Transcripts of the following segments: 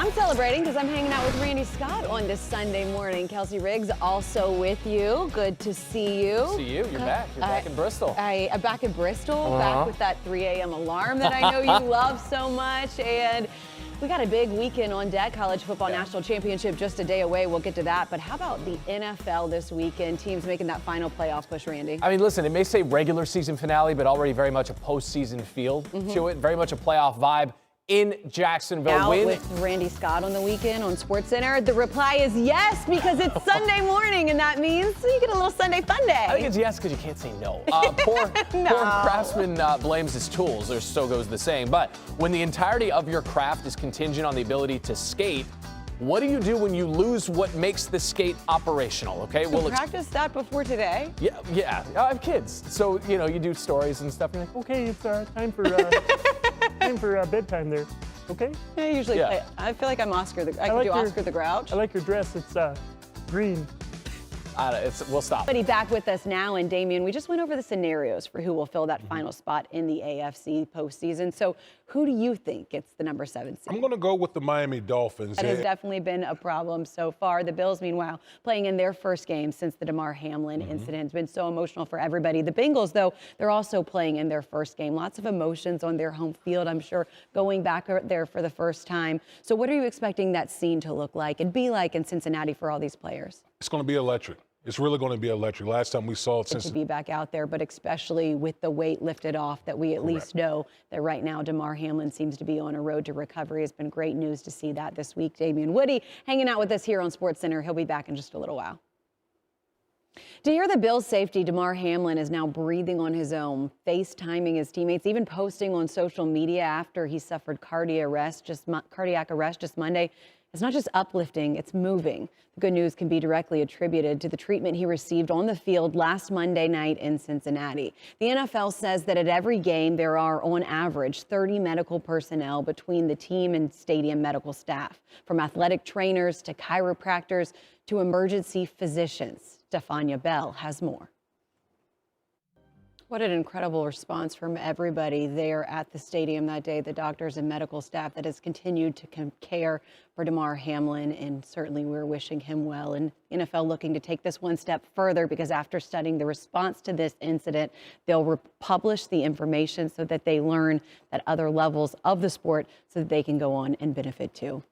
I'm celebrating because I'm hanging out with Randy Scott on this Sunday morning. Kelsey Riggs also with you. Good to see you. See you. You're back. You're back in Bristol. I'm back in Bristol, back with that 3 a.m. alarm that I know you love so much. And we got a big weekend on deck. College football national championship just a day away. We'll get to that. But how about the NFL this weekend? Teams making that final playoff push, Randy. I mean, listen, it may say regular season finale, but already very much a postseason feel to it. Very much a playoff vibe in Jacksonville. Now with Randy Scott on the weekend on SportsCenter, the reply is yes, because it's Sunday morning, and that means you get a little Sunday fun day. I think it's yes because you can't say no. Poor craftsman blames his tools, or so goes the saying. But when the entirety of your craft is contingent on the ability to skate, what do you do when you lose what makes the skate operational? Okay, well, practice that before today. Yeah. I have kids, so you know you do stories and stuff. And you're like, okay, it's time for bedtime there. Okay. I usually play. I feel like I'm Oscar. I could do Oscar the Grouch. I like your dress. It's green. We'll stop. But he's back with us now, and Damien, we just went over the scenarios for who will fill that final spot in the AFC postseason. So who do you think gets the number 7 seed? I'm going to go with the Miami Dolphins. That has definitely been a problem so far. The Bills, meanwhile, playing in their first game since the Damar Hamlin incident. It's been so emotional for everybody. The Bengals, though, they're also playing in their first game. Lots of emotions on their home field, I'm sure, going back there for the first time. So what are you expecting that scene to look like and be like in Cincinnati for all these players? It's going to be electric. It's really going to be electric. Last time we saw it since... to be back out there, but especially with the weight lifted off, that we at least know that right now Damar Hamlin seems to be on a road to recovery. It's been great news to see that this week. Damien Woody hanging out with us here on SportsCenter. He'll be back in just a little while. To hear the Bills' safety, Damar Hamlin is now breathing on his own, FaceTiming his teammates, even posting on social media after he suffered cardiac arrest just Monday. It's not just uplifting, it's moving. The good news can be directly attributed to the treatment he received on the field last Monday night in Cincinnati. The NFL says that at every game there are, on average, 30 medical personnel between the team and stadium medical staff, from athletic trainers to chiropractors to emergency physicians. Stefania Bell has more. What an incredible response from everybody there at the stadium that day, the doctors and medical staff that has continued to care for Damar Hamlin, and certainly we're wishing him well. And NFL looking to take this one step further, because after studying the response to this incident, they'll publish the information so that they learn at other levels of the sport so that they can go on and benefit too.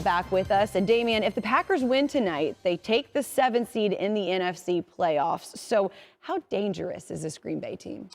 Back with us. And Damien, if the Packers win tonight, they take the 7th seed in the NFC playoffs. So how dangerous is this Green Bay team?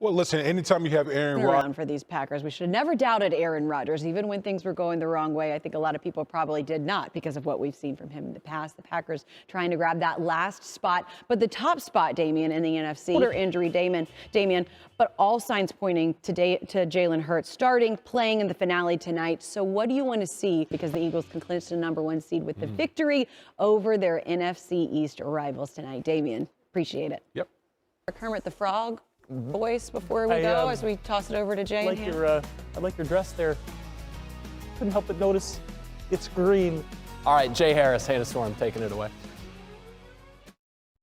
Well, listen, anytime you have Aaron Rodgers for these Packers, we should have never doubted Aaron Rodgers, even when things were going the wrong way. I think a lot of people probably did not, because of what we've seen from him in the past. The Packers trying to grab that last spot, but the top spot, Damien, in the NFC. Shoulder injury, Damien, but all signs pointing to Jalen Hurts starting, playing in the finale tonight. So what do you want to see? Because the Eagles can clinch the number 1 seed with the victory over their NFC East rivals tonight. Damien, appreciate it. Yep. Kermit the Frog voice before we go, as we toss it over to Jay. I like your dress there. Couldn't help but notice it's green. All right, Jay Harris, Hail Storm, taking it away.